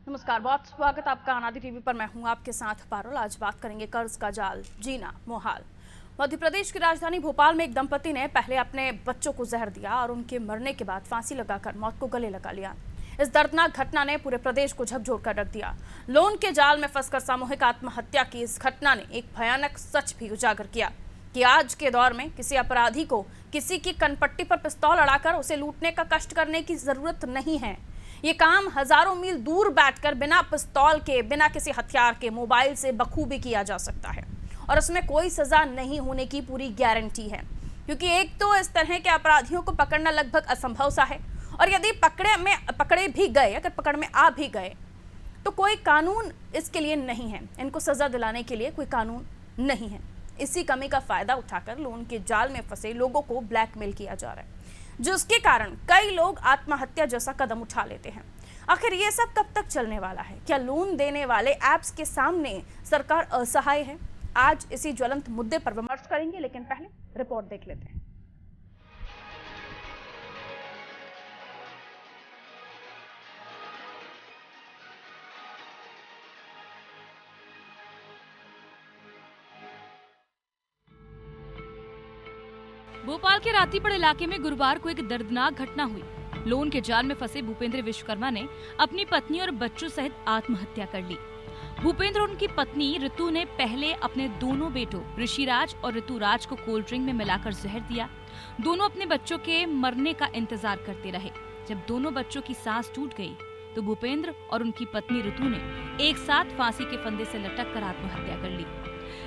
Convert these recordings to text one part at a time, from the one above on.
नमस्कार, बहुत स्वागत आपका अनादि टीवी पर। मैं हूं आपके साथ पारुल। आज बात करेंगे कर्ज का जाल जीना मुहाल। मध्य प्रदेश की राजधानी भोपाल में एक दंपति ने पहले अपने बच्चों को जहर दिया और उनके मरने के बाद फांसी लगाकर मौत को गले लगा लिया। इस दर्दनाक घटना ने पूरे प्रदेश को झकझोर कर रख दिया। लोन के जाल में फंसकर सामूहिक आत्महत्या की इस घटना ने एक भयानक सच भी उजागर किया कि आज के दौर में किसी अपराधी को किसी की कनपट्टी पर पिस्तौल अड़ाकर उसे लूटने का कष्ट करने की जरूरत नहीं है। ये काम हजारों मील दूर बैठकर बिना पिस्तौल के, बिना किसी हथियार के, मोबाइल से बखूबी किया जा सकता है और उसमें कोई सजा नहीं होने की पूरी गारंटी है, क्योंकि एक तो इस तरह के अपराधियों को पकड़ना लगभग असंभव सा है और यदि पकड़े भी गए, अगर पकड़ में आ भी गए तो कोई कानून इसके लिए नहीं है, इनको सजा दिलाने के लिए कोई कानून नहीं है। इसी कमी का फायदा उठाकर लोन के जाल में फंसे लोगों को ब्लैकमेल किया जा रहा है, जिसके कारण कई लोग आत्महत्या जैसा कदम उठा लेते हैं। आखिर ये सब कब तक चलने वाला है? क्या लोन देने वाले ऐप्स के सामने सरकार असहाय है? आज इसी ज्वलंत मुद्दे पर विमर्श करेंगे, लेकिन पहले रिपोर्ट देख लेते हैं। भोपाल के रातीपड़ इलाके में गुरुवार को एक दर्दनाक घटना हुई। लोन के जाल में फंसे भूपेंद्र विश्वकर्मा ने अपनी पत्नी और बच्चों सहित आत्महत्या कर ली। भूपेंद्र और उनकी पत्नी ऋतु ने पहले अपने दोनों बेटों ऋषिराज और ऋतुराज को कोल्ड ड्रिंक में मिलाकर जहर दिया। दोनों अपने बच्चों के मरने का इंतजार करते रहे। जब दोनों बच्चों की सांस टूट गई तो भूपेंद्र और उनकी पत्नी ऋतु ने एक साथ फांसी के फंदे से लटक कर आत्महत्या कर ली।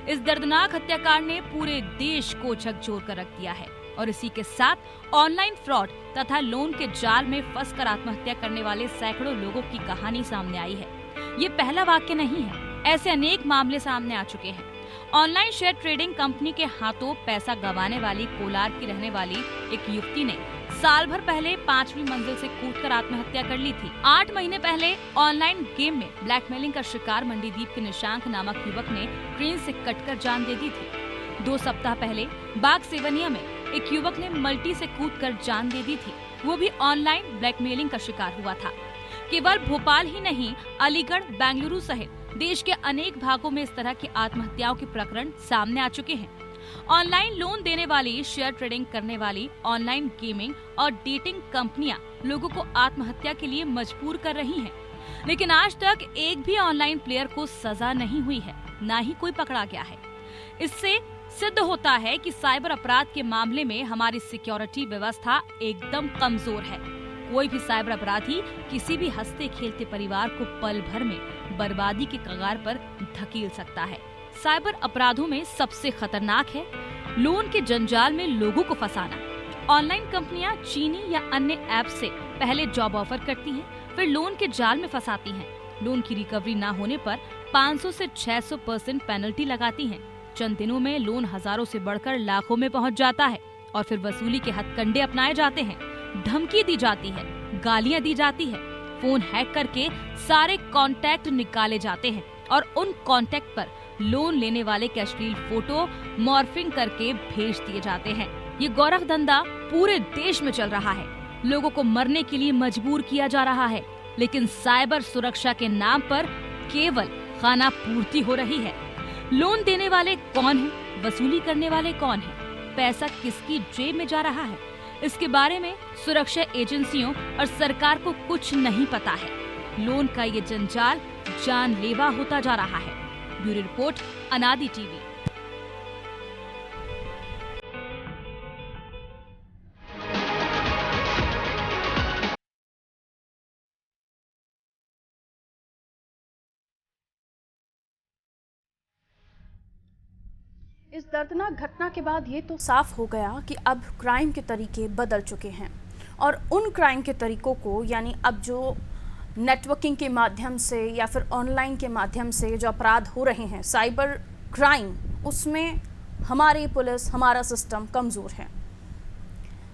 इस दर्दनाक हत्याकांड ने पूरे देश को झकझोर कर रख दिया है और इसी के साथ ऑनलाइन फ्रॉड तथा लोन के जाल में फंसकर आत्महत्या करने वाले सैकड़ों लोगों की कहानी सामने आई है। ये पहला वाक्य नहीं है, ऐसे अनेक मामले सामने आ चुके हैं। ऑनलाइन शेयर ट्रेडिंग कंपनी के हाथों पैसा गंवाने वाली कोलार की रहने वाली एक युवती ने साल भर पहले 5वीं मंजिल से कूदकर आत्महत्या कर ली थी। 8 महीने पहले ऑनलाइन गेम में ब्लैकमेलिंग का शिकार मंडीदीप के निशांक नामक युवक ने ट्रेन से कटकर जान दे दी थी। 2 सप्ताह पहले बाग सेवनिया में एक युवक ने मल्टी से कूदकर जान दे दी थी, वो भी ऑनलाइन ब्लैकमेलिंग का शिकार हुआ था। केवल भोपाल ही नहीं, अलीगढ़, बेंगलुरु सहित देश के अनेक भागों में इस तरह की आत्महत्याओं के प्रकरण सामने आ चुके हैं। ऑनलाइन लोन देने वाली, शेयर ट्रेडिंग करने वाली, ऑनलाइन गेमिंग और डेटिंग कंपनियां लोगों को आत्महत्या के लिए मजबूर कर रही हैं। लेकिन आज तक एक भी ऑनलाइन प्लेयर को सजा नहीं हुई है, ना ही कोई पकड़ा गया है। इससे सिद्ध होता है कि साइबर अपराध के मामले में हमारी सिक्योरिटी व्यवस्था एकदम कमजोर है। कोई भी साइबर अपराधी किसी भी हंसते खेलते परिवार को पल भर में बर्बादी के कगार पर धकेल सकता है। साइबर अपराधों में सबसे खतरनाक है लोन के जंजाल में लोगों को फंसाना। ऑनलाइन कंपनियां चीनी या अन्य ऐप से पहले जॉब ऑफर करती हैं, फिर लोन के जाल में फंसाती हैं। लोन की रिकवरी न होने पर 500 से 600% पेनल्टी लगाती हैं। चंद दिनों में लोन हजारों से बढ़कर लाखों में पहुंच जाता है और फिर वसूली के हथकंडे अपनाए जाते हैं। धमकी दी जाती है, गालियां दी जाती है, फोन हैक करके सारे कॉन्टैक्ट निकाले जाते हैं और उन कॉन्टैक्ट पर लोन लेने वाले के अश्लील फोटो मॉर्फिंग करके भेज दिए जाते हैं। ये गौरव धंधा पूरे देश में चल रहा है। लोगों को मरने के लिए मजबूर किया जा रहा है, लेकिन साइबर सुरक्षा के नाम पर केवल खाना पूर्ति हो रही है। लोन देने वाले कौन हैं? वसूली करने वाले कौन हैं? पैसा किसकी जेब में जा रहा है? इसके बारे में सुरक्षा एजेंसियों और सरकार को कुछ नहीं पता है। लोन का ये जंजाल जानलेवा होता जा रहा है। ब्यूरो रिपोर्ट, अनादि टीवी। इस दर्दनाक घटना के बाद ये तो साफ हो गया कि अब क्राइम के तरीके बदल चुके हैं और उन क्राइम के तरीकों को, यानी अब जो नेटवर्किंग के माध्यम से या फिर ऑनलाइन के माध्यम से जो अपराध हो रहे हैं, साइबर क्राइम, उसमें हमारी पुलिस, हमारा सिस्टम कमज़ोर है।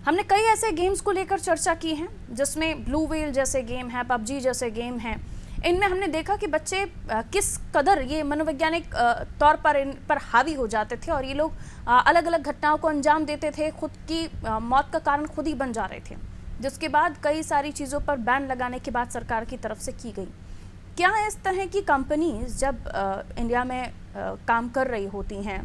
हमने कई ऐसे गेम्स को लेकर चर्चा की है जिसमें ब्लू व्हेल जैसे गेम है, पबजी जैसे गेम है। इनमें हमने देखा कि बच्चे किस कदर ये मनोवैज्ञानिक तौर पर इन पर हावी हो जाते थे और ये लोग अलग अलग घटनाओं को अंजाम देते थे, खुद की मौत का कारण खुद ही बन जा रहे थे, जिसके बाद कई सारी चीज़ों पर बैन लगाने के बाद सरकार की तरफ से की गई। क्या इस तरह की कंपनीज जब इंडिया में काम कर रही होती हैं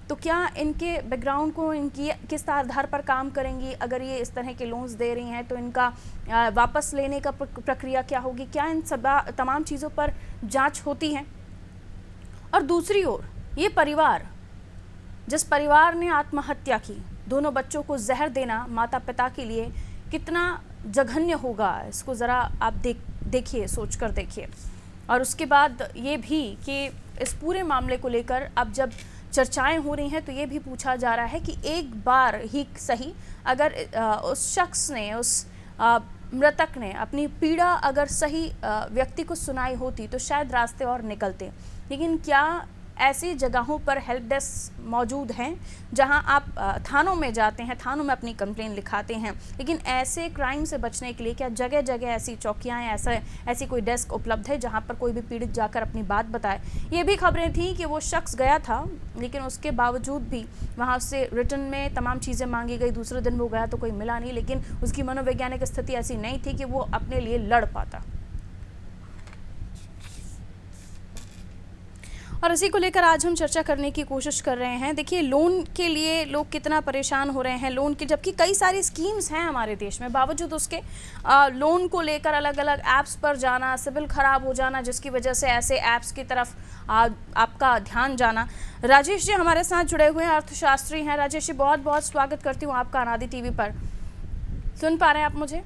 तो क्या इनके बैकग्राउंड को इनकी किस आधार पर काम करेंगी? अगर ये इस तरह के लोन्स दे रही हैं तो इनका वापस लेने का प्रक्रिया क्या होगी? क्या इन सब तमाम चीज़ों पर जांच होती है? और दूसरी ओर ये परिवार, जिस परिवार ने आत्महत्या की, दोनों बच्चों को जहर देना माता पिता के लिए कितना जघन्य होगा, इसको ज़रा आप देखिए, सोच कर देखिए। और उसके बाद ये भी कि इस पूरे मामले को लेकर अब जब चर्चाएं हो रही हैं तो ये भी पूछा जा रहा है कि एक बार ही सही अगर उस शख्स ने, उस मृतक ने अपनी पीड़ा अगर सही व्यक्ति को सुनाई होती तो शायद रास्ते और निकलते। लेकिन क्या ऐसी जगहों पर हेल्प डेस्क मौजूद हैं जहां आप थानों में जाते हैं, थानों में अपनी कंप्लेन लिखाते हैं, लेकिन ऐसे क्राइम से बचने के लिए क्या जगह जगह ऐसी चौकियां, ऐसी कोई डेस्क उपलब्ध है जहां पर कोई भी पीड़ित जाकर अपनी बात बताए? ये भी खबरें थी कि वो शख्स गया था लेकिन उसके बावजूद भी वहाँ से रिटर्न में तमाम चीज़ें मांगी गई। दूसरे दिन वो गया तो कोई मिला नहीं, लेकिन उसकी मनोवैज्ञानिक स्थिति ऐसी नहीं थी कि वो अपने लिए लड़ पाता। और इसी को लेकर आज हम चर्चा करने की कोशिश कर रहे हैं। देखिए, लोन के लिए लोग कितना परेशान हो रहे हैं, लोन की, जबकि कई सारी स्कीम्स हैं हमारे देश में, बावजूद उसके लोन को लेकर अलग अलग ऐप्स पर जाना, सिबिल खराब हो जाना, जिसकी वजह से ऐसे ऐप्स की तरफ आपका ध्यान जाना। राजेश जी हमारे साथ जुड़े हुए हैं, अर्थशास्त्री हैं। राजेश जी, बहुत बहुत स्वागत करती हूँ आपका अनादि टीवी पर। सुन पा रहे हैं आप मुझे?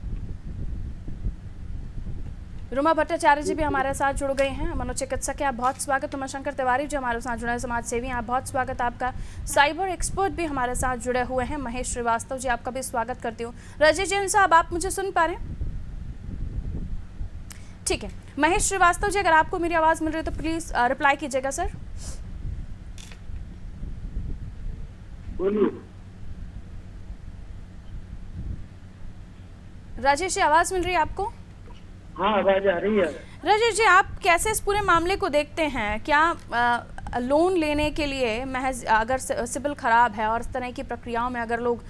रुमा भट्टाचार्य जी भी हमारे साथ जुड़ गए हैं, मनोचिकित्सक है, आप बहुत स्वागत। उमाशंकर तिवारी जी हमारे साथ जुड़े हैं, समाज सेवी हैं, आप बहुत स्वागत आपका। साइबर एक्सपर्ट भी हमारे साथ जुड़े हुए हैं, महेश श्रीवास्तव जी, आपका भी स्वागत करती हूँ। राजेश जैन साहब, आप मुझे सुन पा रहे हैं? ठीक है, महेश श्रीवास्तव जी, अगर आपको मेरी आवाज़ मिल रही है तो प्लीज़ रिप्लाई कीजिएगा सर। राजेश जी, आवाज़ मिल रही है आपको? हाँ, आवाज आ रही है। राजेश जी, आप कैसे इस पूरे मामले को देखते हैं? क्या लोन लेने के लिए महज अगर सिबिल खराब है और इस तरह की प्रक्रियाओं में अगर लोग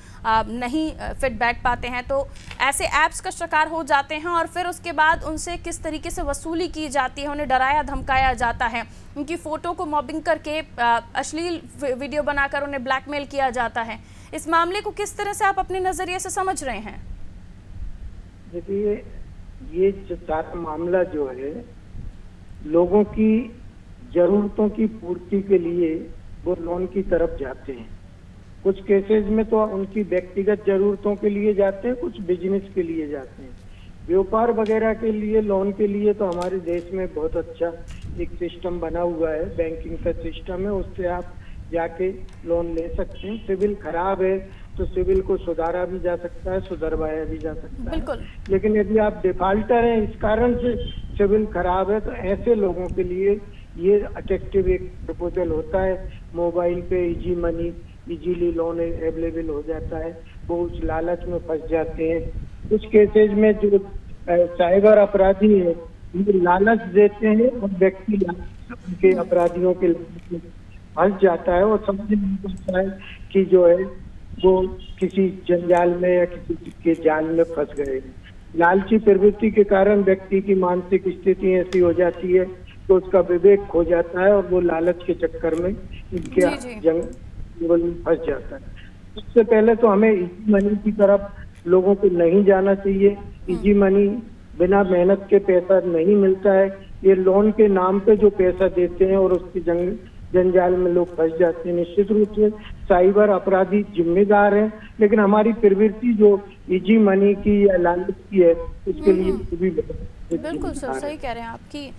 नहीं फिट बैठ पाते हैं तो ऐसे ऐप्स का शिकार हो जाते हैं और फिर उसके बाद उनसे किस तरीके से वसूली की जाती है, उन्हें डराया धमकाया जाता है, उनकी फ़ोटो को मॉबिंग करके अश्लील वीडियो बनाकर उन्हें ब्लैकमेल किया जाता है। इस मामले को किस तरह से आप अपने नज़रिए से समझ रहे हैं? देखिए, ये जो सारा मामला जो है, लोगों की जरूरतों की पूर्ति के लिए वो लोन की तरफ जाते हैं। कुछ केसेस में तो उनकी व्यक्तिगत जरूरतों के लिए जाते हैं, कुछ बिजनेस के लिए जाते हैं, व्यापार वगैरह के लिए। लोन के लिए तो हमारे देश में बहुत अच्छा एक सिस्टम बना हुआ है, बैंकिंग का सिस्टम है, उससे आप जाके लोन ले सकते हैं। सिविल खराब है तो सिविल को सुधारा भी जा सकता है, सुधरवाया भी जा सकता है। लेकिन यदि आप डिफॉल्टर हैं, इस कारण से सिविल खराब है, तो ऐसे लोगों के लिए ये अट्रैक्टिव एक प्रपोजल होता है। मोबाइल पे easy money, easily loan available हो जाता है, वो उस लालच में फंस जाते हैं। कुछ केसेज में जो साइबर अपराधी है, ये लालच देते हैं और व्यक्ति उनके अपराधियों के फंस जाता है और समझ नहीं पाता है कि जो है वो किसी जंजाल में या किसी के जाल में फंस गए। लालची प्रवृत्ति के कारण व्यक्ति की मानसिक स्थिति ऐसी हो जाती है तो उसका विवेक खो जाता है और वो लालच के चक्कर में इनके जंगल में फंस जाता है। सबसे पहले तो हमें इजी मनी की तरफ लोगों को नहीं जाना चाहिए। इजी मनी बिना मेहनत के पैसा नहीं मिलता है। ये लोन के नाम पे जो पैसा देते हैं और उसके जंजाल में लोग फंस जाते हैं। निश्चित रूप से साइबर अपराधी जिम्मेदार हैं, लेकिन हमारी प्रवृत्ति जो इजी मनी की या लालच की है उसके लिए भी बिल्कुल सर, सही कह रहे हैं आपकी।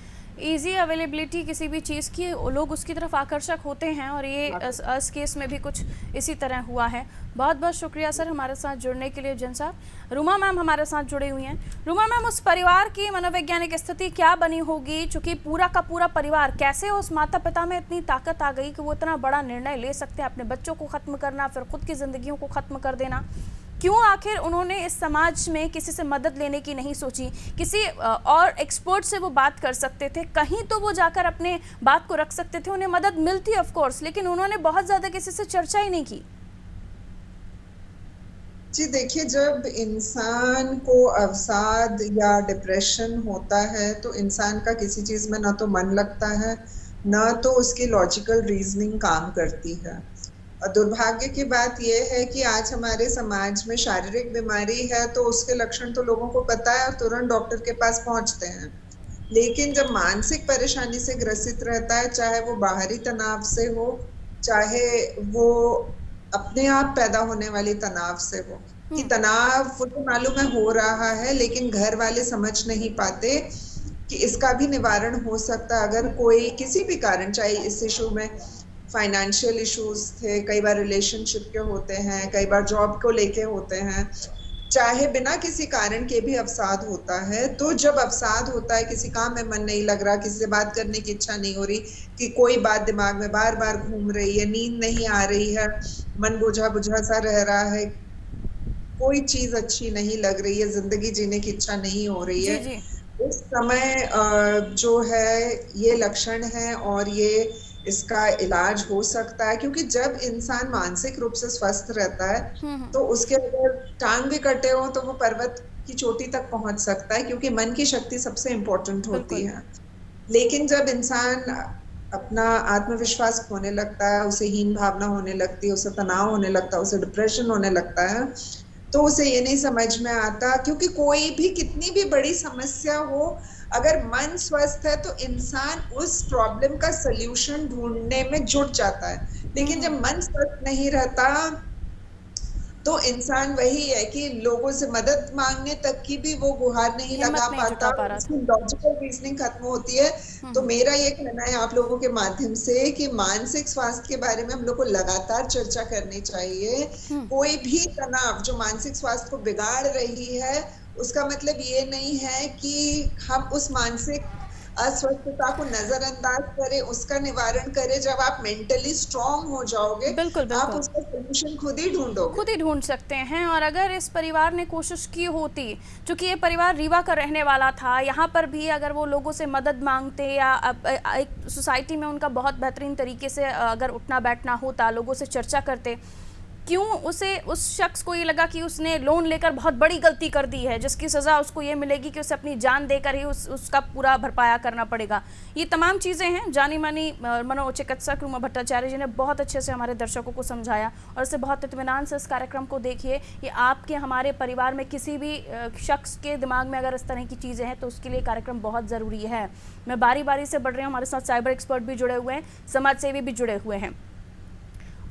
इजी अवेलेबिलिटी किसी भी चीज़ की, लोग उसकी तरफ आकर्षक होते हैं और ये इस केस में भी कुछ इसी तरह हुआ है। बहुत बहुत शुक्रिया सर हमारे साथ जुड़ने के लिए। जन साहब, रुमा मैम हमारे साथ जुड़ी हुई हैं। रुमा मैम, उस परिवार की मनोवैज्ञानिक स्थिति क्या बनी होगी, चूँकि पूरा का पूरा परिवार, कैसे उस माता पिता में इतनी ताकत आ गई कि वो इतना बड़ा निर्णय ले सकते हैं, अपने बच्चों को ख़त्म करना, फिर खुद की ज़िंदगियों को ख़त्म कर देना? क्यों आखिर उन्होंने इस समाज में किसी से मदद लेने की नहीं सोची? किसी और एक्सपर्ट से वो बात कर सकते थे, कहीं तो वो जाकर अपने बात को रख सकते थे, उन्हें मदद मिलती ऑफ कोर्स, लेकिन उन्होंने बहुत ज़्यादा किसी से चर्चा ही नहीं की। जी देखिए, जब इंसान को अवसाद या डिप्रेशन होता है तो इंसान का किसी चीज में ना तो मन लगता है, ना तो उसकी लॉजिकल रीजनिंग काम करती है। और दुर्भाग्य की बात यह है कि आज हमारे समाज में शारीरिक बीमारी है तो उसके लक्षण तो लोगों को पता है और तुरंत डॉक्टर के पास पहुंचते हैं। लेकिन जब मानसिक परेशानी से ग्रसित रहता है, चाहे वो बाहरी तनाव से हो, चाहे वो अपने आप पैदा होने वाली तनाव से हो, कि तनाव वो तो मालूम है हो रहा है, लेकिन घर वाले समझ नहीं पाते कि इसका भी निवारण हो सकता है अगर कोई किसी भी कारण, चाहे इस इशू में फाइनेंशियल इश्यूज थे, कई बार रिलेशनशिप के होते हैं, कई बार जॉब को लेके होते हैं, चाहे बिना किसी कारण के भी अवसाद होता है। तो जब अवसाद होता है, किसी काम में मन नहीं लग रहा, किसी से बात करने की इच्छा नहीं हो रही, कि कोई बात दिमाग में बार बार घूम रही है, नींद नहीं आ रही है, मन बुझा बुझा सा रह रहा है, कोई चीज अच्छी नहीं लग रही है, जिंदगी जीने की इच्छा नहीं हो रही है, जी। उस समय जो है ये लक्षण है और ये इसका इलाज हो सकता है। क्योंकि जब इंसान मानसिक रूप से स्वस्थ रहता है तो उसके अगर टांग भी कटे हो तो वो पर्वत की चोटी तक पहुंच सकता है, क्योंकि मन की शक्ति सबसे इम्पोर्टेंट होती है। लेकिन जब इंसान अपना आत्मविश्वास खोने लगता है, उसे हीन भावना होने लगती है, उसे तनाव होने लगता है, उसे डिप्रेशन होने लगता है, तो उसे ये नहीं समझ में आता, क्योंकि कोई भी कितनी भी बड़ी समस्या हो, अगर मन स्वस्थ है तो इंसान उस प्रॉब्लम का सल्यूशन ढूंढने में जुट जाता है। लेकिन जब मन स्वस्थ नहीं रहता तो इंसान वही है कि लोगों से मदद मांगने तक की भी वो गुहार नहीं लगा पाता, उसकी लॉजिकल रीजनिंग खत्म होती है। तो मेरा ये कहना है आप लोगों के माध्यम से कि मानसिक स्वास्थ्य के बारे में हम लोग को लगातार चर्चा करनी चाहिए। कोई भी तनाव जो मानसिक स्वास्थ्य को बिगाड़ रही है, उसका मतलब ये नहीं है कि हम उस मानसिक अस्वस्थता को नजरअंदाज करें, उसका निवारण करें। जब आप मेंटली स्ट्रांग हो जाओगे, बिल्कुल। आप उसका सलूशन खुद ही ढूंढोगे, खुद ही ढूंढ सकते हैं। और अगर इस परिवार ने कोशिश की होती, क्योंकि ये परिवार रीवा का रहने वाला था, यहाँ पर भी अगर वो लोगों से मदद मांगते या एक सोसाइटी में उनका बहुत बेहतरीन तरीके से अगर उठना बैठना होता, लोगों से चर्चा करते, क्यों उसे उस शख्स को ये लगा कि उसने लोन लेकर बहुत बड़ी गलती कर दी है, जिसकी सज़ा उसको ये मिलेगी कि उसे अपनी जान देकर ही उसका पूरा भरपाया करना पड़ेगा। ये तमाम चीज़ें हैं। जानी मानी मनोचिकित्सक रूमा भट्टाचार्य जी ने बहुत अच्छे से हमारे दर्शकों को समझाया और इसे बहुत इत्मीनान से इस कार्यक्रम को देखिए। ये आपके हमारे परिवार में किसी भी शख्स के दिमाग में अगर इस तरह की चीज़ें हैं तो उसके लिए कार्यक्रम बहुत ज़रूरी है। मैं बारी बारी से बढ़ रही हूँ, हमारे साथ साइबर एक्सपर्ट भी जुड़े हुए हैं, समाज सेवी भी जुड़े हुए हैं।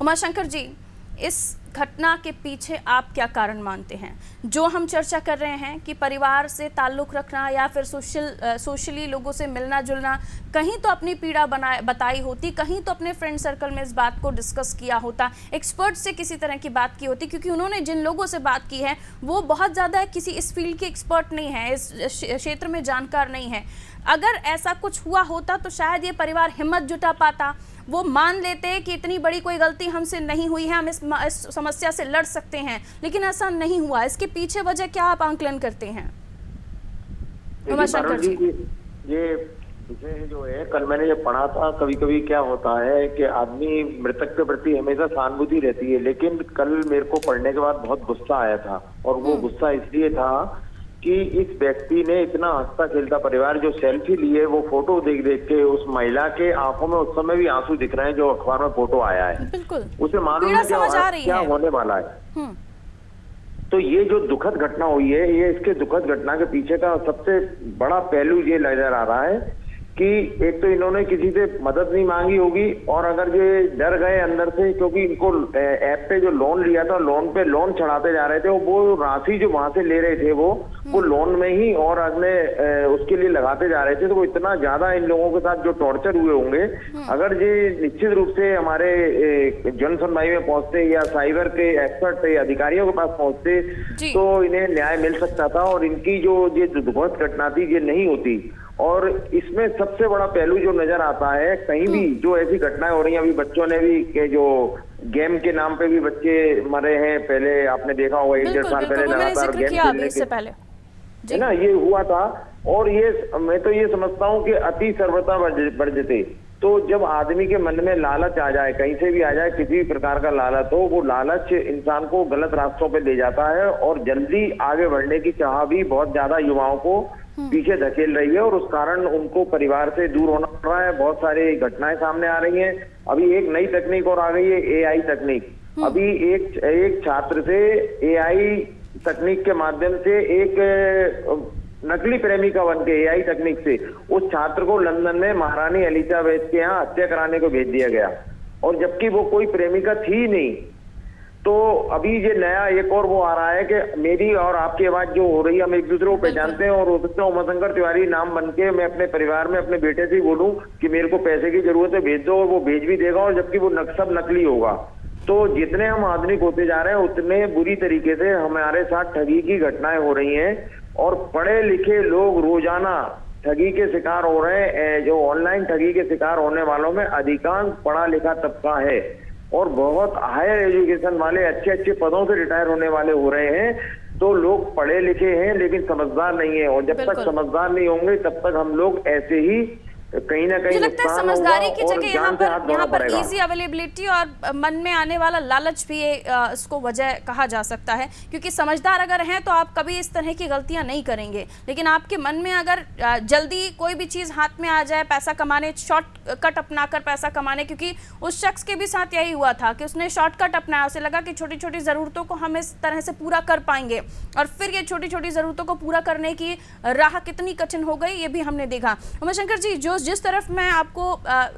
उमाशंकर जी, इस घटना के पीछे आप क्या कारण मानते हैं? जो हम चर्चा कर रहे हैं कि परिवार से ताल्लुक़ रखना या फिर सोशली लोगों से मिलना जुलना, कहीं तो अपनी पीड़ा बताई होती, कहीं तो अपने फ्रेंड सर्कल में इस बात को डिस्कस किया होता, एक्सपर्ट से किसी तरह की बात की होती, क्योंकि उन्होंने जिन लोगों से बात की है वो बहुत ज़्यादा किसी इस फील्ड के एक्सपर्ट नहीं है, इस क्षेत्र में जानकार नहीं है। अगर ऐसा कुछ हुआ होता तो शायद ये परिवार हिम्मत जुटा पाता, वो मान लेते कि इतनी बड़ी कोई गलती हमसे नहीं हुई है, हम इस समस्या से लड़ सकते हैं, लेकिन ऐसा नहीं हुआ। इसके पीछे वजह क्या आप आंकलन करते हैं? उमाशंकर जी, ये विषय जो है, कल मैंने ये पढ़ा था, कभी कभी क्या होता है कि आदमी मृतक के प्रति हमेशा सहानुभूति रहती है, लेकिन कल मेरे को पढ़ने के बाद बहुत गुस्सा आया था। और वो गुस्सा इसलिए था कि इस व्यक्ति ने इतना हंसता खेलता परिवार, जो सेल्फी लिए, वो फोटो देख देख के उस महिला के आंखों में उस समय भी आंसू दिख रहे हैं, जो अखबार में फोटो आया है, उसे मालूम है क्या होने वाला है। तो ये जो दुखद घटना हुई है, ये इसके दुखद घटना के पीछे का सबसे बड़ा पहलू ये नजर आ रहा है कि एक तो इन्होंने किसी से मदद नहीं मांगी होगी, और अगर ये डर गए अंदर से, क्योंकि इनको ऐप पे जो लोन लिया था, लोन पे लोन चढ़ाते जा रहे थे, वो राशि जो वहां से ले रहे थे वो लोन में ही और अगले उसके लिए लगाते जा रहे थे। तो वो इतना ज्यादा इन लोगों के साथ जो टॉर्चर हुए होंगे, अगर ये निश्चित रूप से हमारे जन सुनवाई में पहुंचते या साइबर के एक्सपर्ट अधिकारियों के पास पहुंचते तो इन्हें न्याय मिल सकता था, और इनकी जो ये दुखद घटना थी ये नहीं होती। और इसमें सबसे बड़ा पहलू जो नजर आता है, कहीं भी जो ऐसी घटनाएं हो रही हैं, अभी बच्चों ने भी के जो गेम के नाम पे भी बच्चे मरे हैं, पहले आपने देखा होगा 1-1.5 साल पहले लगातार गेम खेलने से पहले, है ना, ये हुआ था। और ये मैं तो ये समझता हूँ कि अति सर्वथा वर्जते, तो जब आदमी के मन में लालच आ जाए, कहीं से भी आ जाए, किसी भी प्रकार का लालच हो, वो लालच इंसान को गलत रास्तों पे ले जाता है और जल्दी आगे बढ़ने की चाह भी बहुत ज्यादा युवाओं को पीछे धकेल रही है और उस कारण उनको परिवार से दूर होना पड़ रहा है। बहुत सारी घटनाएं सामने आ रही हैं। अभी एक नई तकनीक और आ गई है, एआई तकनीक। अभी एक छात्र से एआई तकनीक के माध्यम से एक नकली प्रेमिका बन के एआई तकनीक से उस छात्र को लंदन में महारानी एलिजाबेथ के यहाँ हत्या कराने को भेज दिया गया, और जबकि वो कोई प्रेमिका थी नहीं। तो अभी ये नया एक और वो आ रहा है कि मेरी और आपकी आवाज जो हो रही है, हम एक दूसरे को पहचानते हैं और हो सकता है उमाशंकर तिवारी नाम बन के मैं अपने परिवार में अपने बेटे से ही बोलूं कि मेरे को पैसे की जरूरत है, भेज दो, और वो भेज भी देगा, और जबकि वो सब नकली होगा। तो जितने हम आधुनिक होते जा रहे हैं उतने बुरी तरीके से हमारे साथ ठगी की घटनाएं हो रही हैं, और पढ़े लिखे लोग रोजाना ठगी के शिकार हो रहे हैं। जो ऑनलाइन ठगी के शिकार होने वालों में अधिकांश पढ़ा लिखा तबका है और बहुत हायर एजुकेशन वाले अच्छे पदों से रिटायर होने वाले हो रहे हैं। तो लोग पढ़े लिखे हैं लेकिन समझदार नहीं है, और जब तक समझदार नहीं होंगे तब तक हम लोग ऐसे ही कहीं ना कहीं लगता है समझदारी की जगह यहाँ पर इजी अवेलेबिलिटी और मन में आने वाला लालच भी इसको वजह कहा जा सकता है, क्योंकि समझदार अगर हैं तो आप कभी इस तरह की गलतियां नहीं करेंगे। लेकिन आपके मन में अगर जल्दी कोई भी चीज हाथ में आ जाए, पैसा कमाने, शॉर्टकट अपनाकर पैसा कमाने, क्योंकि उस शख्स के भी साथ यही हुआ था कि उसने शॉर्टकट अपनाया। उसे लगा कि छोटी छोटी जरूरतों को हम इस तरह से पूरा कर पाएंगे, और फिर ये छोटी छोटी जरूरतों को पूरा करने की राह कितनी कठिन हो गई ये भी हमने देखा। उमाशंकर जी, जिस तरफ मैं आपको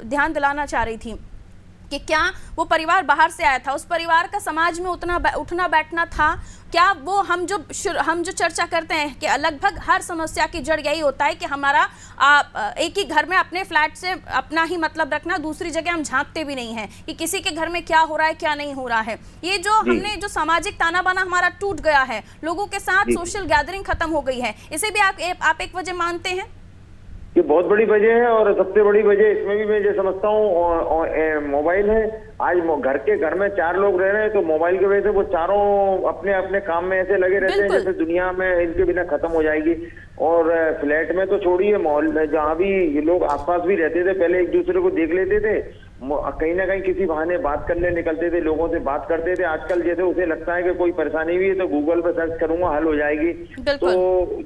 ध्यान दिलाना चाह रही थी कि क्या वो परिवार बाहर से आया था, उस परिवार का समाज में उठना बैठना था क्या? वो हम जो चर्चा करते हैं कि लगभग हर समस्या की जड़ यही होता है कि हमारा एक ही घर में अपने फ्लैट से अपना ही मतलब रखना, दूसरी जगह हम झांकते भी नहीं हैं कि किसी के घर में क्या हो रहा है क्या नहीं हो रहा है। ये जो हमने जो सामाजिक ताना बाना हमारा टूट गया है, लोगों के साथ सोशल गैदरिंग खत्म हो गई है, इसे भी आप एक वजह मानते हैं? ये बहुत बड़ी वजह है, और सबसे बड़ी वजह इसमें भी मैं ये समझता हूँ मोबाइल है। आज घर में 4 लोग रह रहे हैं तो मोबाइल की वजह से वो चारों अपने अपने काम में ऐसे लगे रहते हैं जैसे दुनिया में इनके बिना खत्म हो जाएगी। और फ्लैट में तो छोड़िए, मॉल में जहाँ भी ये लोग आसपास भी रहते थे, पहले एक दूसरे को देख लेते थे, कहीं ना कहीं किसी बहाने बात करने निकलते थे, लोगों से बात करते थे। आजकल जैसे उसे लगता है कि कोई परेशानी भी है तो गूगल पे सर्च करूंगा हल हो जाएगी। तो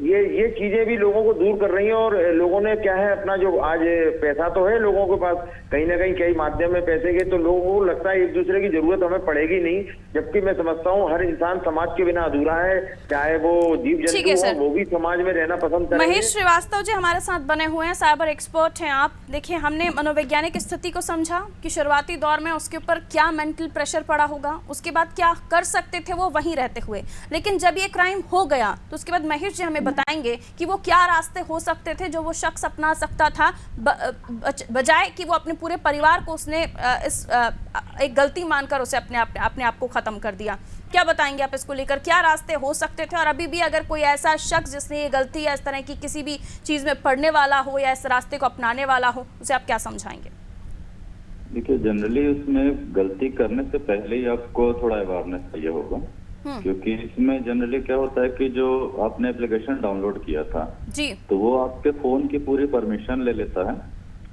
ये चीजें भी लोगों को दूर कर रही हैं, और लोगों ने क्या है अपना जो आज पैसा तो है लोगों के पास, कहीं ना कहीं कई माध्यम में पैसे के, तो लोगों को लगता है एक दूसरे की जरूरत हमें पड़ेगी नहीं। जबकि मैं समझता हूँ हर इंसान समाज के बिना अधूरा है, चाहे वो जीव जंतु हो, वो भी समाज में रहना पसंद करेंगे। महेश श्रीवास्तव जी हमारे साथ बने हुए हैं, साइबर एक्सपर्ट हैं आप। देखिए, हमने मनोवैज्ञानिक स्थिति को समझा कि शुरुआती दौर में उसके ऊपर क्या मेंटल प्रेशर पड़ा होगा, उसके बाद क्या कर सकते थे वो वहीं रहते हुए, लेकिन जब ये क्राइम हो गया तो उसके बाद महेश जी हमें बताएंगे कि वो क्या रास्ते हो सकते थे जो वो शख्स अपना सकता था, बजाय कि वो अपने पूरे परिवार को उसने एक गलती मानकर उसे अपने आप को खत्म कर दिया। क्या बताएंगे आप इसको लेकर, क्या रास्ते हो सकते थे? और अभी भी अगर कोई ऐसा शख्स जिसने ये गलती या इस तरह की किसी भी चीज में पड़ने वाला हो या इस रास्ते को अपनाने वाला हो, उसे आप क्या समझाएंगे? देखिए, जनरली उसमें गलती करने से पहले ही आपको थोड़ा अवेयरनेस चाहिए होगा, क्योंकि इसमें जनरली क्या होता है कि जो आपने एप्लीकेशन डाउनलोड किया था जी, तो वो आपके फोन की पूरी परमिशन ले लेता है।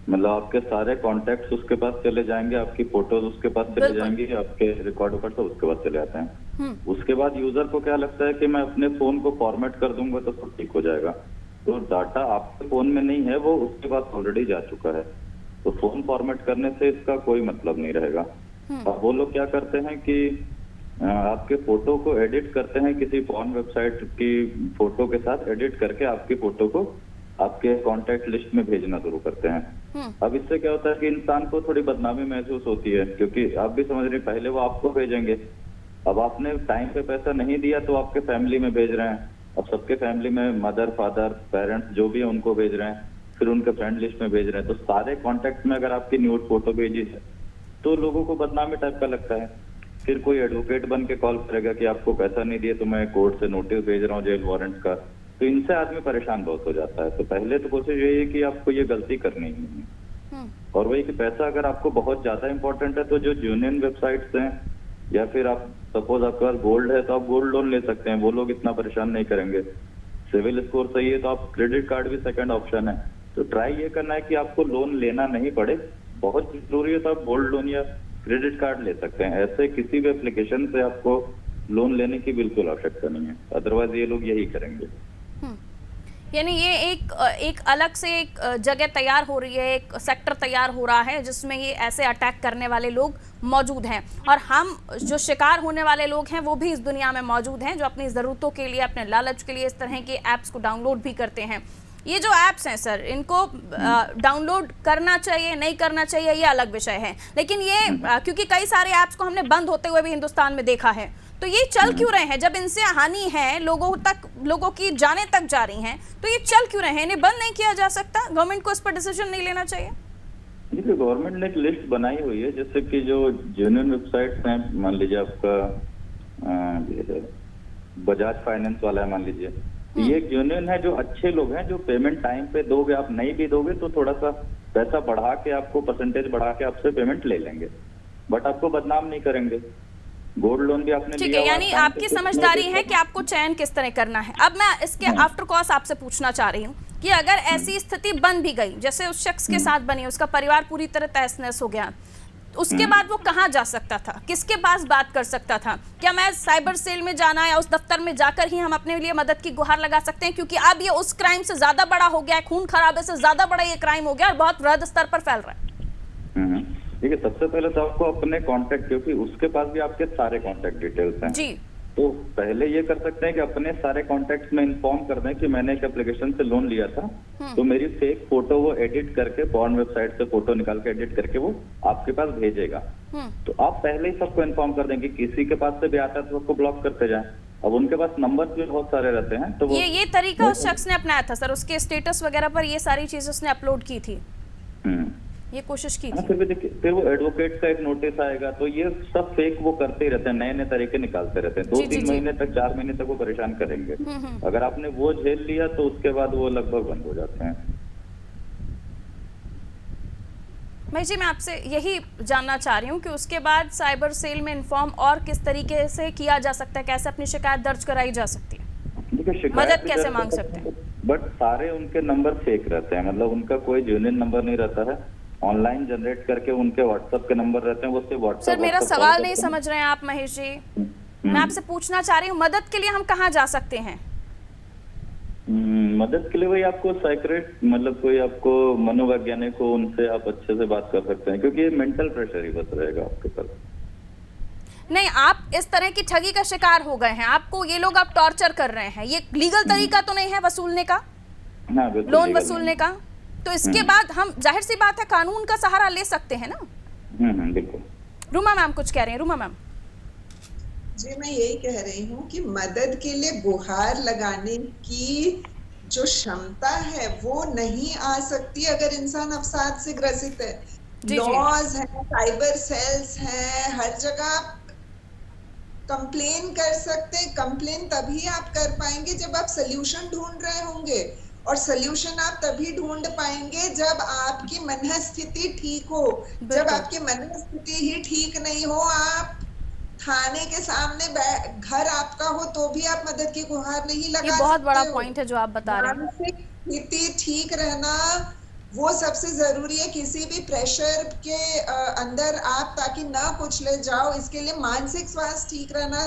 मतलब आपके सारे कॉन्टेक्ट्स उसके पास चले जाएंगे, आपकी फोटोज उसके पास चले जाएंगी, आपके रिकॉर्ड सब उसके पास चले आते हैं। उसके बाद यूजर को क्या लगता है कि मैं अपने फोन को फॉर्मेट कर दूंगा तो सब ठीक हो जाएगा। तो डाटा आपके फोन में नहीं है, वो उसके पास ऑलरेडी जा चुका है, तो फोन फॉर्मेट करने से इसका कोई मतलब नहीं रहेगा। अब वो लोग क्या करते हैं कि आपके फोटो को एडिट करते हैं, किसी पॉर्न वेबसाइट की फोटो के साथ एडिट करके आपकी फोटो को आपके कांटेक्ट लिस्ट में भेजना शुरू करते हैं। अब इससे क्या होता है कि इंसान को थोड़ी बदनामी महसूस होती है, क्योंकि आप भी समझ रहे हैं पहले वो आपको भेजेंगे, अब आपने टाइम पे पैसा नहीं दिया तो आपके फैमिली में भेज रहे हैं, अब सबके फैमिली में मदर फादर पेरेंट्स जो भी है उनको भेज रहे हैं, फिर उनके फ्रेंड लिस्ट में भेज रहे हैं। तो सारे कॉन्टेक्ट में अगर आपकी न्यूड फोटो भेजी है तो लोगों को बदनामी टाइप का लगता है। फिर कोई एडवोकेट बन के कॉल करेगा कि आपको पैसा नहीं दिए तो मैं कोर्ट से नोटिस भेज रहा हूँ जेल वारंट का, तो इनसे आदमी परेशान बहुत हो जाता है। तो पहले तो कोशिश यही है कि आपको ये गलती करनी ही नहीं है। और वही कि पैसा अगर आपको बहुत ज्यादा इंपॉर्टेंट है तो जो यूनियन वेबसाइट्स हैं, या फिर आप सपोज आपके पास गोल्ड है तो आप गोल्ड लोन ले सकते हैं, वो लोग इतना परेशान नहीं करेंगे। सिविल स्कोर सही है तो आप क्रेडिट कार्ड भी सेकंड ऑप्शन है। तो ट्राई ये करना है कि आपको लोन लेना नहीं पड़े, बहुत जरूरी है तो आप गोल्ड लोन या क्रेडिट कार्ड ले सकते हैं। ऐसे किसी भी एप्लीकेशन से आपको लोन लेने की बिल्कुल आवश्यकता नहीं है, अदरवाइज ये लोग यही करेंगे। यानी ये एक अलग से एक जगह तैयार हो रही है, एक सेक्टर तैयार हो रहा है जिसमें ये ऐसे अटैक करने वाले लोग मौजूद हैं, और हम जो शिकार होने वाले लोग हैं वो भी इस दुनिया में मौजूद हैं, जो अपनी ज़रूरतों के लिए, अपने लालच के लिए इस तरह के ऐप्स को डाउनलोड भी करते हैं। ये जो ऐप्स हैं सर, इनको डाउनलोड करना चाहिए नहीं करना चाहिए ये अलग विषय है, लेकिन ये क्योंकि कई सारे ऐप्स को हमने बंद होते हुए भी हिंदुस्तान में देखा है, तो ये चल क्यों रहे हैं? जब इनसे हानि है, लोगों की जानें तक जा रही हैं, तो ये चल क्यों रहे हैं? इन्हें बंद नहीं किया जा सकता? गवर्नमेंट को इस पर डिसीजन नहीं लेना चाहिए? देखिए, गवर्नमेंट ने एक लिस्ट बनाई हुई है, जैसे कि जो जेन्युइन वेबसाइट्स हैं, मान लीजिए आपका बजाज फाइनेंस वाला है, मान लीजिए ये जेन्युइन है, जो अच्छे लोग हैं, जो पेमेंट टाइम पे दोगे, आप नहीं भी दोगे तो थोड़ा सा पैसा बढ़ा के, आपको परसेंटेज बढ़ा के आपसे पेमेंट ले लेंगे, बट आपको बदनाम नहीं करेंगे। गोल्ड लोन भी आपने ठीक लिया, है, यानी आपकी समझदारी है कि आपको चयन किस तरह करना है। अब मैं इसके आफ्टर कॉज आपसे पूछना चाह रही हूँ कि अगर ऐसी स्थिति बन भी गई जैसे उस शख्स के साथ बनी, उसका परिवार पूरी तरह तहस नहस हो गया, उसके बाद वो कहाँ जा सकता था? किसके पास बात कर सकता था? क्या मैं साइबर सेल में जाना या उस दफ्तर में जाकर ही हम अपने लिए मदद की गुहार लगा सकते हैं? क्योंकि अब ये उस क्राइम से ज्यादा बड़ा हो गया है, खून खराबे से ज्यादा बड़ा ये क्राइम हो गया और बहुत वृहद स्तर पर फैल रहा है। ठीक है, सबसे पहले तो आपको अपने कांटेक्ट, क्योंकि उसके पास भी आपके सारे कांटेक्ट डिटेल्स हैं जी, तो पहले ये कर सकते हैं कि अपने सारे कॉन्टेक्ट्स में इन्फॉर्म कर दें कि मैंने एक एप्लीकेशन से लोन लिया था, तो मेरी फेक फोटो वो एडिट करके, पॉर्न वेबसाइट से फोटो निकाल के एडिट करके वो आपके पास भेजेगा। तो आप पहले ही सबको इन्फॉर्म कर दें कि किसी के पास से भी आता है तो उसको ब्लॉक करते जाएं। अब उनके पास नंबर भी बहुत सारे रहते हैं, तो ये तरीका उस शख्स ने अपनाया था सर, उसके स्टेटस वगैरह पर ये सारी चीजें उसने अपलोड की थी, ये कोशिश की थी। फिर भी देखिए, फिर वो एडवोकेट का एक नोटिस आएगा, तो ये सब फेक वो करते ही रहते हैं, नए नए तरीके निकालते रहते हैं। 2-3 महीने तक, 4 महीने तक वो परेशान करेंगे। अगर आपने वो झेल लिया तो उसके बाद वो लगभग बंद हो जाते हैं। महेश जी, मैं आपसे यही जानना चाह रही हूँ कि उसके बाद साइबर सेल में इन्फॉर्म और किस तरीके से किया जा सकता है, कैसे अपनी शिकायत दर्ज कराई जा सकती है, मदद कैसे मांग सकते हैं? बट सारे उनके नंबर फेक रहते हैं, मतलब उनका कोई जेन्युइन नंबर नहीं रहता है, ऑनलाइन जनरेट करके उनके व्हाट्सएप के नंबर रहते हैं, वो सिर्फ व्हाट्सएप। सर, मेरा सवाल नहीं समझ रहे हैं आप महेश जी। मैं आपसे पूछना चाह रही हूँ, मदद के लिए हम कहाँ जा सकते हैं? मदद के लिए वही आपको साइक्रेट, मतलब कोई आपको मनोवैज्ञानिक हो, उनसे आप अच्छे से बात कर सकते हैं, क्योंकि ये मेंटल प्रेशर ही बस रहेगा आपके पास। नहीं, आप इस तरह की ठगी का शिकार हो गए हैं, आपको ये लोग आप टॉर्चर कर रहे हैं, ये लीगल तरीका तो नहीं है वसूलने का, लोन वसूलने का? तो इसके बाद हम, जाहिर सी बात है, कानून का सहारा ले सकते हैं ना? बिल्कुल। रूमा मैम कुछ कह रहे हैं। रूमा मैम जी, मैं यही कह रही हूँ कि मदद के लिए गुहार लगाने की जो क्षमता है वो नहीं आ सकती अगर इंसान अवसाद से ग्रसित है। लॉज है, साइबर सेल्स हैं, हर जगह कंप्लेन कर सकते हैं। कंप्लेन तभी आप कर पाएंगे जब आप सोल्यूशन ढूंढ रहे होंगे, और सोल्यूशन आप तभी ढूंढ पाएंगे जब आपकी मनस्थिति ठीक हो। जब आपकी मनस्थिति ही ठीक नहीं हो, आप थाने के सामने घर आपका हो तो भी आप मदद की गुहार नहीं लगा सकते। ये बहुत बड़ा पॉइंट है जो आप बता रहे हैं। मानसिक स्थिति ठीक रहना वो सबसे जरूरी है। किसी भी प्रेशर के अंदर आप ताकि ना कुचले जाओ, इसके लिए मानसिक स्वास्थ्य ठीक रहना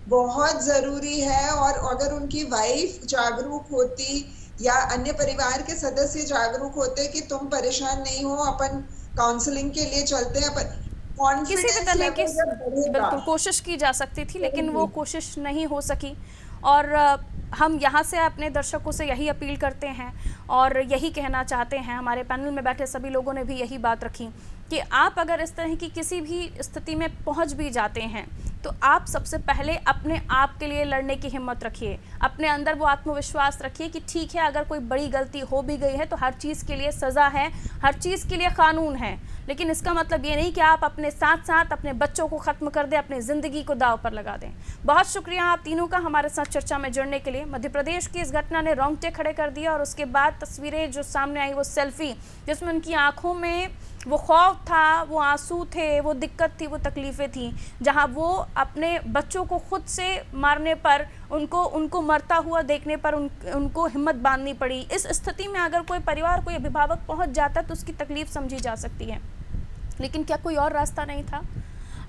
बहुत जरूरी है। और अगर उनकी वाइफ जागरूक होती या अन्य परिवार के सदस्य जागरूक होते कि तुम परेशान नहीं हो, अपन काउंसलिंग के लिए चलते हैं, किसी भी तरह की बिल्कुल कोशिश की जा सकती थी, लेकिन वो कोशिश नहीं हो सकी। और हम यहाँ से अपने दर्शकों से यही अपील करते हैं और यही कहना चाहते हैं, हमारे पैनल में बैठे सभी लोगों ने भी यही बात रखी कि आप अगर इस तरह की किसी भी स्थिति में पहुँच भी जाते हैं तो आप सबसे पहले अपने आप के लिए लड़ने की हिम्मत रखिए, अपने अंदर वो आत्मविश्वास रखिए कि ठीक है, अगर कोई बड़ी गलती हो भी गई है तो हर चीज़ के लिए सज़ा है, हर चीज़ के लिए कानून है। लेकिन इसका मतलब ये नहीं कि आप अपने साथ साथ अपने बच्चों को ख़त्म कर दें, अपनी ज़िंदगी को दाव पर लगा दें। बहुत शुक्रिया आप तीनों का हमारे साथ चर्चा में जुड़ने के लिए। मध्य प्रदेश की इस घटना ने रोंगटे खड़े कर दिया और उसके बाद तस्वीरें जो सामने आई, वो सेल्फी जिसमें उनकी आँखों में वो खौफ था, वो आंसू थे, वो दिक्कत थी, वो तकलीफ़ें थी, जहां वो अपने बच्चों को खुद से मारने पर, उनको मरता हुआ देखने पर उनको हिम्मत बांधनी पड़ी। इस स्थिति में अगर कोई परिवार, कोई अभिभावक पहुंच जाता तो उसकी तकलीफ़ समझी जा सकती है। लेकिन क्या कोई और रास्ता नहीं था?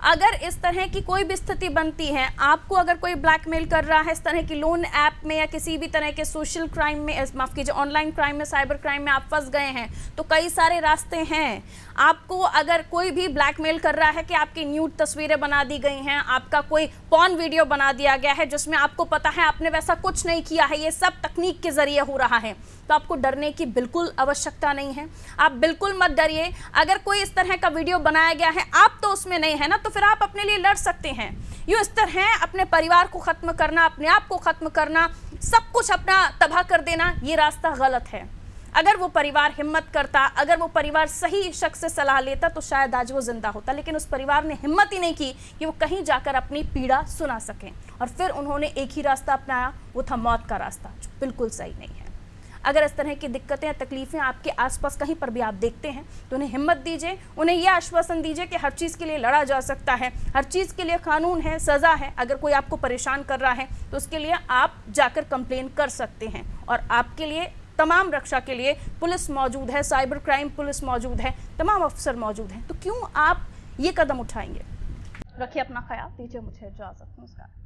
अगर इस तरह की कोई भी स्थिति बनती है, आपको अगर कोई ब्लैकमेल कर रहा है इस तरह की लोन ऐप में या किसी भी तरह के सोशल क्राइम में, माफ कीजिए ऑनलाइन क्राइम में, साइबर क्राइम में आप फंस गए हैं, तो कई सारे रास्ते हैं। आपको अगर कोई भी ब्लैकमेल कर रहा है कि आपकी न्यूड तस्वीरें बना दी गई हैं, आपका कोई पॉर्न वीडियो बना दिया गया है जिसमें आपको पता है आपने वैसा कुछ नहीं किया है, ये सब तकनीक के जरिए हो रहा है, तो आपको डरने की बिल्कुल आवश्यकता नहीं है। आप बिल्कुल मत डरिए। अगर कोई इस तरह का वीडियो बनाया गया है, आप तो उसमें नहीं है ना, तो फिर आप अपने लिए लड़ सकते हैं। यूं इस तरह अपने परिवार को खत्म करना, अपने आप को खत्म करना, सब कुछ अपना तबाह कर देना, ये रास्ता गलत है। अगर वो परिवार हिम्मत करता, अगर वो परिवार सही शख्स से सलाह लेता, तो शायद आज वो जिंदा होता। लेकिन उस परिवार ने हिम्मत ही नहीं की कि वो कहीं जाकर अपनी पीड़ा सुना सकें, और फिर उन्होंने एक ही रास्ता अपनाया, वो था मौत का रास्ता, जो बिल्कुल सही नहीं है। अगर इस तरह की दिक्कतें या तकलीफें आपके आसपास कहीं पर भी आप देखते हैं, तो उन्हें हिम्मत दीजिए, उन्हें यह आश्वासन दीजिए कि हर चीज़ के लिए लड़ा जा सकता है, हर चीज़ के लिए कानून है, सज़ा है। अगर कोई आपको परेशान कर रहा है तो उसके लिए आप जाकर कंप्लेन कर सकते हैं, और आपके लिए तमाम रक्षा के लिए पुलिस मौजूद है, साइबर क्राइम पुलिस मौजूद है, तमाम अफसर मौजूद हैं। तो क्यों आप ये कदम उठाएंगे? रखिए अपना ख्याल, दीजिए मुझे इजाज़त। नमस्कार।